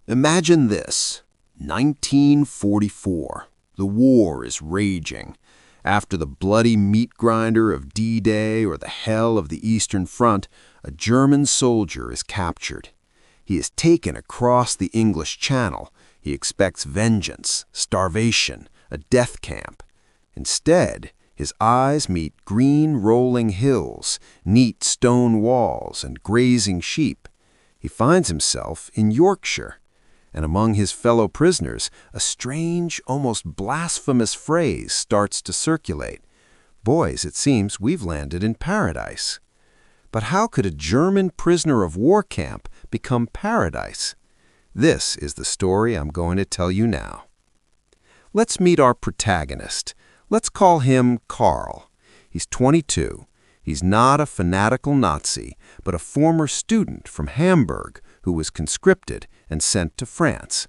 Imagine this, 1944. The war is raging. After the bloody meat grinder of D-Day or the hell of the Eastern Front, a German soldier is captured. He is taken across the English Channel. He expects vengeance, starvation, a death camp. Instead, his eyes meet green rolling hills, neat stone walls, and grazing sheep. He finds himself in Yorkshire. And among his fellow prisoners, a strange, almost blasphemous phrase starts to circulate. Boys, it seems we've landed in paradise. But how could a German prisoner of war camp become paradise? This is the story I'm going to tell you now. Let's meet our protagonist. Let's call him Karl. He's 22. He's not a fanatical Nazi, but a former student from Hamburg who was conscripted and sent to France.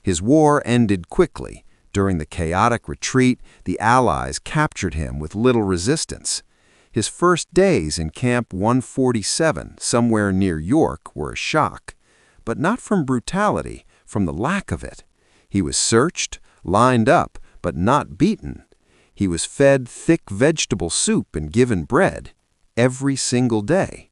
His war ended quickly. During the chaotic retreat, the Allies captured him with little resistance. His first days in Camp 147, somewhere near York, were a shock. But not from brutality, from the lack of it. He was searched, lined up, but not beaten. He was fed thick vegetable soup and given bread every single day.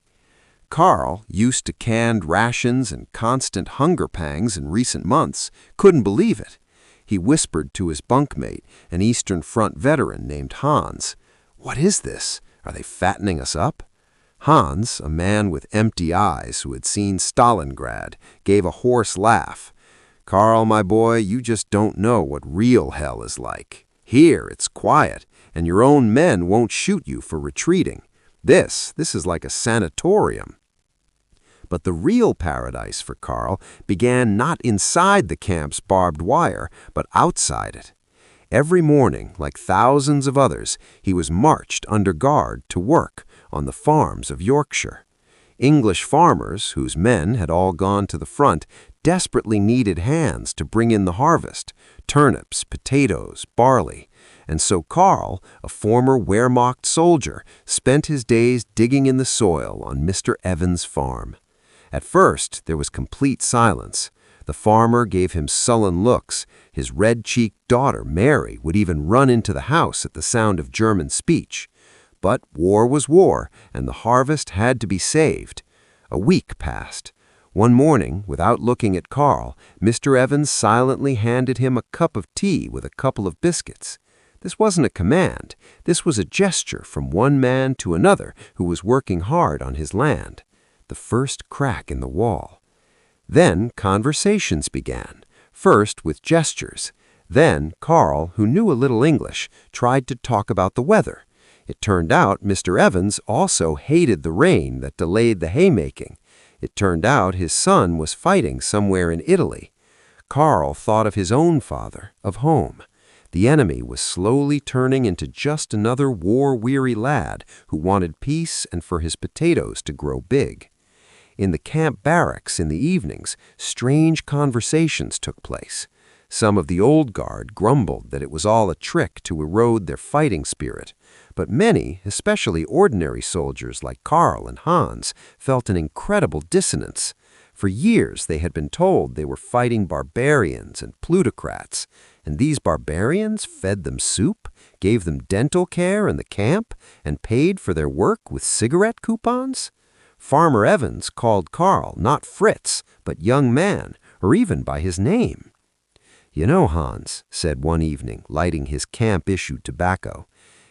Karl, used to canned rations and constant hunger pangs in recent months, couldn't believe it. He whispered to his bunkmate, an Eastern Front veteran named Hans, "What is this? Are they fattening us up?" Hans, a man with empty eyes who had seen Stalingrad, gave a hoarse laugh. "Karl, my boy, you just don't know what real hell is like. Here it's quiet, and your own men won't shoot you for retreating. This is like a sanatorium." But the real paradise for Karl began not inside the camp's barbed wire, but outside it. Every morning, like thousands of others, he was marched under guard to work on the farms of Yorkshire. English farmers, whose men had all gone to the front, desperately needed hands to bring in the harvest: turnips, potatoes, barley. And so Karl, a former Wehrmacht soldier, spent his days digging in the soil on Mr. Evans' farm. At first, there was complete silence. The farmer gave him sullen looks. His red-cheeked daughter, Mary, would even run into the house at the sound of German speech. But war was war, and the harvest had to be saved. A week passed. One morning, without looking at Karl, Mr. Evans silently handed him a cup of tea with a couple of biscuits. This wasn't a command. This was a gesture from one man to another who was working hard on his land. The first crack in the wall. Then conversations began, first with gestures. Then Karl, who knew a little English, tried to talk about the weather. It turned out Mr. Evans also hated the rain that delayed the haymaking. It turned out his son was fighting somewhere in Italy. Karl thought of his own father, of home. The enemy was slowly turning into just another war-weary lad who wanted peace and for his potatoes to grow big. In the camp barracks in the evenings, strange conversations took place. Some of the old guard grumbled that it was all a trick to erode their fighting spirit, but many, especially ordinary soldiers like Karl and Hans, felt an incredible dissonance. For years they had been told they were fighting barbarians and plutocrats, and these barbarians fed them soup, gave them dental care in the camp, and paid for their work with cigarette coupons. Farmer Evans called Karl not Fritz, but young man, or even by his name. "You know, Hans," said one evening, lighting his camp-issued tobacco,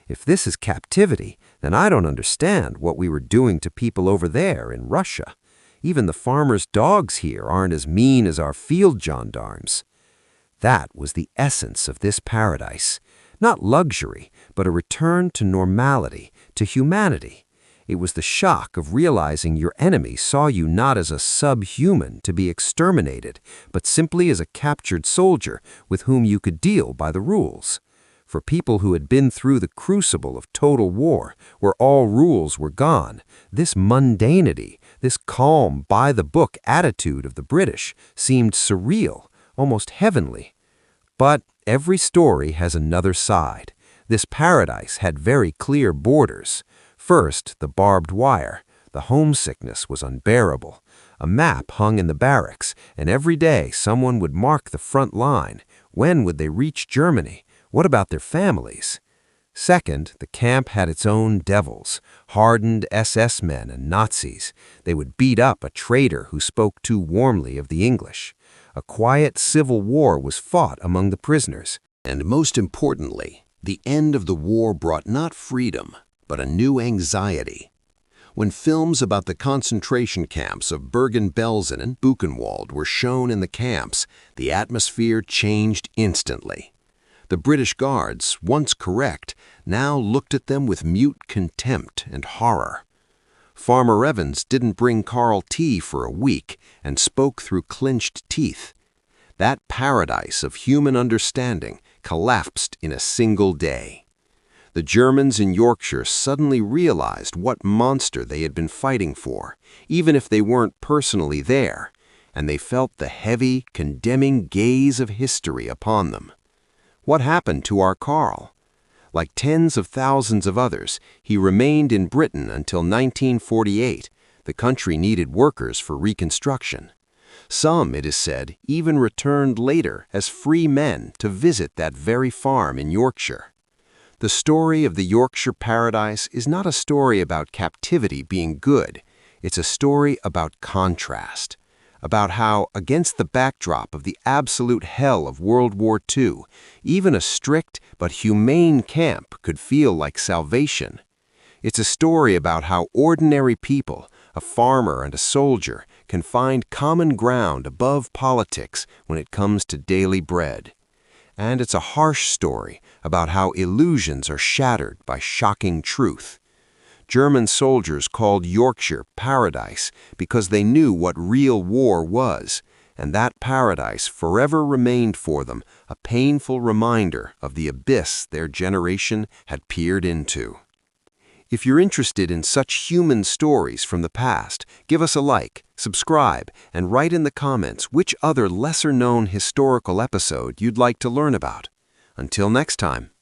"if this is captivity, then I don't understand what we were doing to people over there in Russia. Even the farmers' dogs here aren't as mean as our field gendarmes." That was the essence of this paradise. Not luxury, but a return to normality, to humanity. It was the shock of realizing your enemy saw you not as a subhuman to be exterminated, but simply as a captured soldier with whom you could deal by the rules. For people who had been through the crucible of total war, where all rules were gone, this mundanity, this calm, by-the-book attitude of the British seemed surreal, almost heavenly. But every story has another side. This paradise had very clear borders. First, the barbed wire. The homesickness was unbearable. A map hung in the barracks, and every day someone would mark the front line. When would they reach Germany? What about their families? Second, the camp had its own devils, hardened SS men and Nazis. They would beat up a traitor who spoke too warmly of the English. A quiet civil war was fought among the prisoners. And most importantly, the end of the war brought not freedom, but a new anxiety. When films about the concentration camps of Bergen-Belsen and Buchenwald were shown in the camps, the atmosphere changed instantly. The British guards, once correct, now looked at them with mute contempt and horror. Farmer Evans didn't bring Karl tea for a week and spoke through clenched teeth. That paradise of human understanding collapsed in a single day. The Germans in Yorkshire suddenly realized what monster they had been fighting for, even if they weren't personally there, and they felt the heavy, condemning gaze of history upon them. What happened to our Karl? Like tens of thousands of others, he remained in Britain until 1948. The country needed workers for reconstruction. Some, it is said, even returned later as free men to visit that very farm in Yorkshire. The story of the Yorkshire Paradise is not a story about captivity being good. It's a story about contrast, about how, against the backdrop of the absolute hell of World War II, even a strict but humane camp could feel like salvation. It's a story about how ordinary people, a farmer and a soldier, can find common ground above politics when it comes to daily bread. And it's a harsh story about how illusions are shattered by shocking truth. German soldiers called Yorkshire paradise because they knew what real war was, and that paradise forever remained for them a painful reminder of the abyss their generation had peered into. If you're interested in such human stories from the past, give us a like, subscribe, and write in the comments which other lesser-known historical episode you'd like to learn about. Until next time.